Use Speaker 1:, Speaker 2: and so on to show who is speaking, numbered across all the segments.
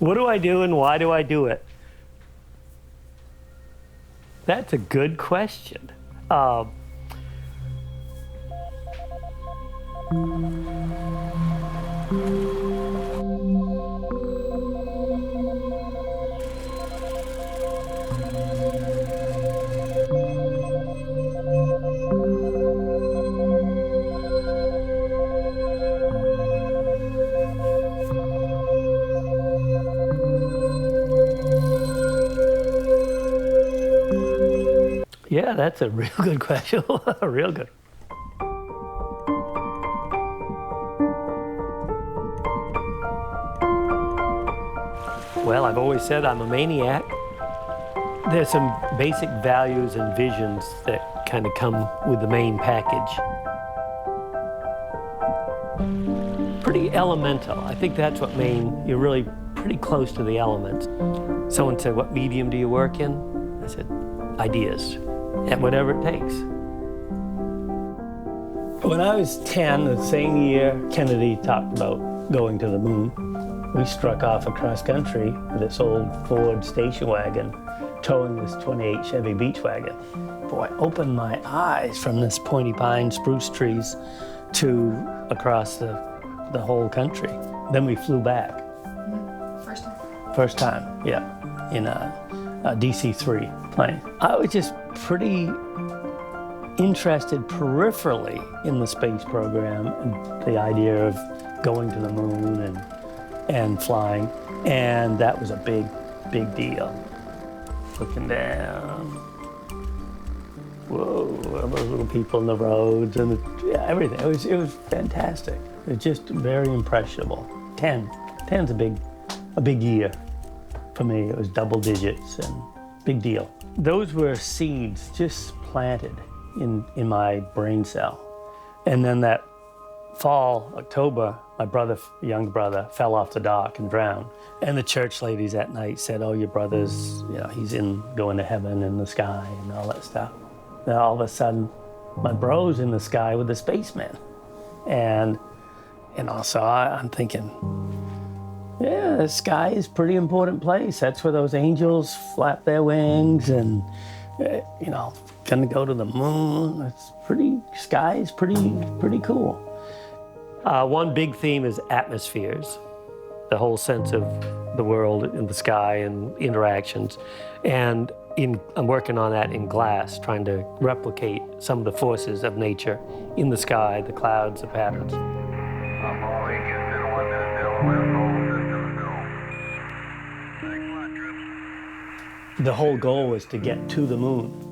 Speaker 1: What do I do and why do I do it? That's a good question. Yeah, that's a real good question. Real good. Well, I've always said I'm a maniac. There's some basic values and visions that kind of come with the Maine package. Pretty elemental. I think that's what Maine, you're really pretty close to the elements. Someone said, what medium do you work in? I said, ideas, and whatever it takes. When I was 10, the same year Kennedy talked about going to the moon, we struck off across country with this old Ford station wagon, towing this 28 Chevy beach wagon. Boy, I opened my eyes from this pointy pine spruce trees to across the whole country. Then we flew back.
Speaker 2: First time?
Speaker 1: First time, yeah, in a DC-3 plane. I was just pretty interested peripherally in the space program and the idea of going to the moon and flying, and that was a big, big deal. Looking down, whoa, all those little people in the roads and everything. It was fantastic. It was just very impressionable. 10's a big year for me. It was double digits and big deal. Those were seeds just planted in my brain cell. And then that fall, October, my brother, younger brother, fell off the dock and drowned. And the church ladies that night said, oh, your brother's, he's going to heaven in the sky and all that stuff. Then all of a sudden, my bro's in the sky with the spaceman. And also I'm thinking, yeah, the sky is a pretty important place. That's where those angels flap their wings and, gonna go to the moon. Sky is pretty cool. One big theme is atmospheres, the whole sense of the world in the sky and interactions. And I'm working on that in glass, trying to replicate some of the forces of nature in the sky, the clouds, the patterns. The whole goal was to get to the moon.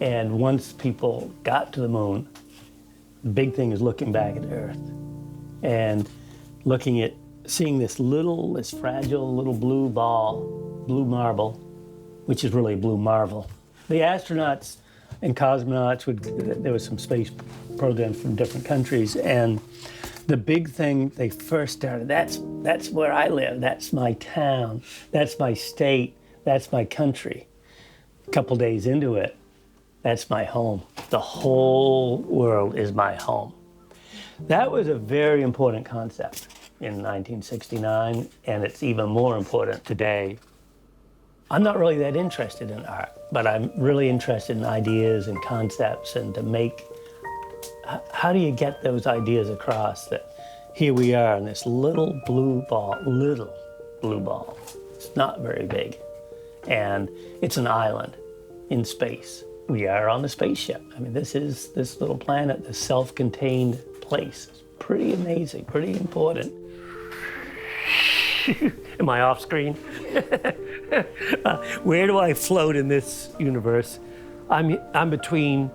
Speaker 1: And once people got to the moon, the big thing is looking back at Earth and seeing this fragile little blue marble, which is really a blue marvel. The astronauts and cosmonauts there was some space programs from different countries, and the big thing they first started, that's where I live, that's my town, that's my state, that's my country. A couple days into it, that's my home. The whole world is my home. That was a very important concept in 1969, and it's even more important today. I'm not really that interested in art, but I'm really interested in ideas and concepts and how do you get those ideas across that here we are in this little blue ball. It's not very big, and it's an island in space. We are on the spaceship. I mean, this little planet, this self-contained place. It's pretty amazing, pretty important. Am I off screen? Where do I float in this universe? I'm between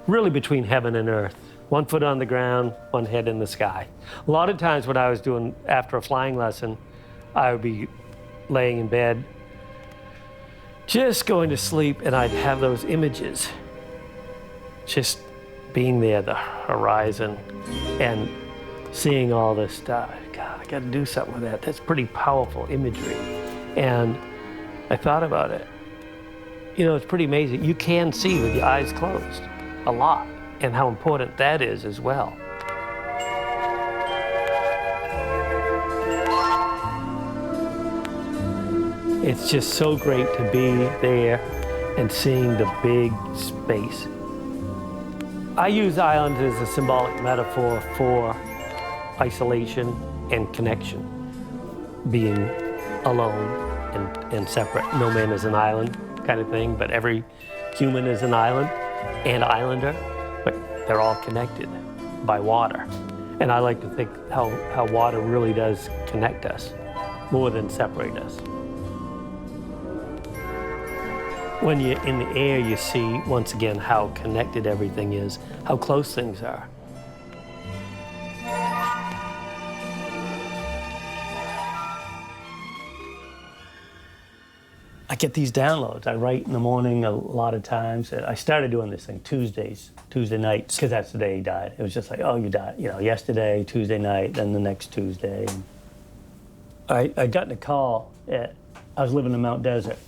Speaker 1: heaven and earth. 1 foot on the ground, one head in the sky. A lot of times what I was doing after a flying lesson, I would be laying in bed, just going to sleep, and I'd have those images. Just being there, the horizon, and seeing all this stuff. God, I got to do something with that. That's pretty powerful imagery. And I thought about it. It's pretty amazing. You can see with your eyes closed a lot, and how important that is as well. It's just so great to be there and seeing the big space. I use islands as a symbolic metaphor for isolation and connection, being alone and separate. No man is an island kind of thing, but every human is an island and islander, but they're all connected by water. And I like to think how water really does connect us more than separate us. When you're in the air, you see, once again, how connected everything is, how close things are. I get these downloads. I write in the morning a lot of times. I started doing this thing Tuesday nights, because that's the day he died. It was just like, oh, you died, yesterday, Tuesday night, then the next Tuesday. I got in a call. I was living in Mount Desert,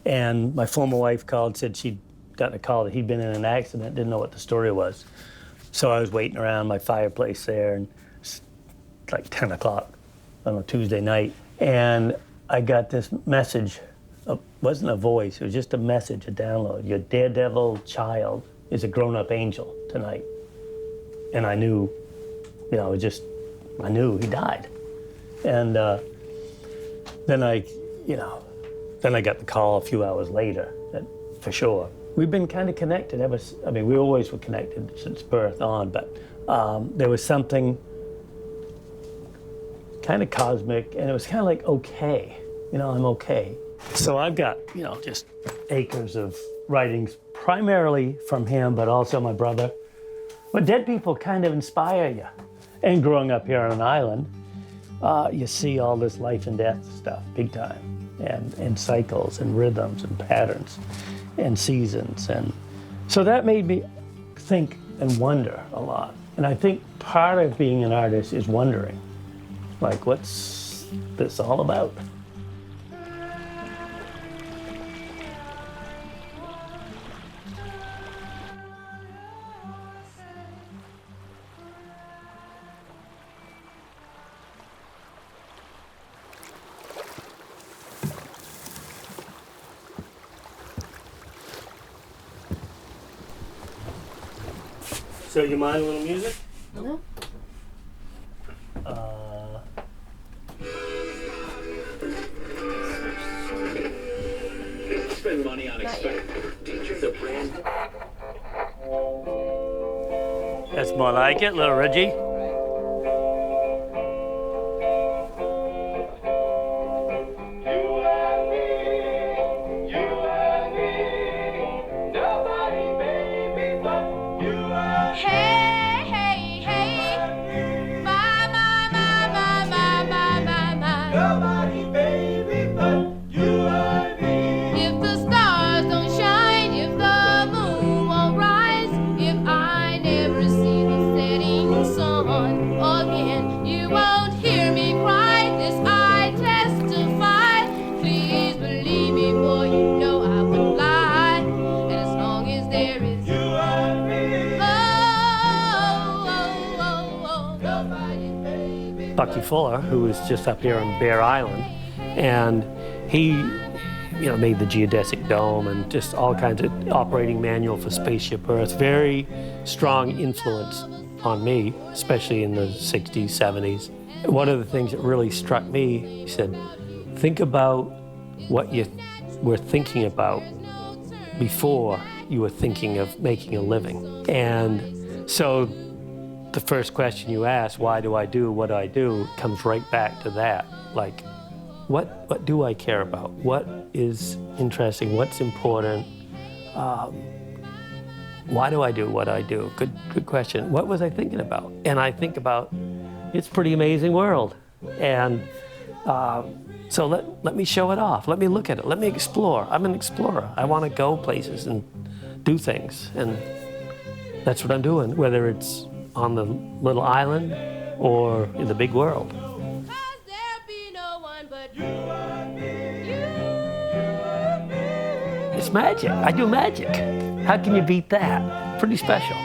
Speaker 1: and my former wife called, said she'd gotten a call that he'd been in an accident, didn't know what the story was. So I was waiting around my fireplace there, and it's like 10 o'clock on a Tuesday night, and I got this message. It wasn't a voice, it was just a message, a download. Your daredevil child is a grown-up angel tonight. And I knew, I knew he died. And then I got the call a few hours later, for sure. We've been kind of connected we always were connected since birth on, but there was something kind of cosmic, and it was kind of like, okay, I'm okay. So I've got, just acres of writings, primarily from him, but also my brother. But dead people kind of inspire you. And growing up here on an island, you see all this life and death stuff, big time, and cycles and rhythms and patterns and seasons. And so that made me think and wonder a lot. And I think part of being an artist is wondering, like, what's this all about? So you mind a little music?
Speaker 2: No.
Speaker 3: Spend money on teachers a brand.
Speaker 1: That's more like it, little Reggie. Bucky Fuller, who was just up here on Bear Island, and he, made the geodesic dome and just all kinds of operating manual for Spaceship Earth. Very strong influence on me, especially in the 60s, 70s. One of the things that really struck me, he said, think about what you were thinking about before you were thinking of making a living. And so the first question you ask, why do I do what I do, comes right back to that. Like, what do I care about? What is interesting? What's important? Why do I do what I do? Good question. What was I thinking about? And I think about, it's a pretty amazing world. And so let me show it off. Let me look at it. Let me explore. I'm an explorer. I want to go places and do things. And that's what I'm doing, whether it's on the little island or in the big world. It's magic. I do magic. How can you beat that? Pretty special.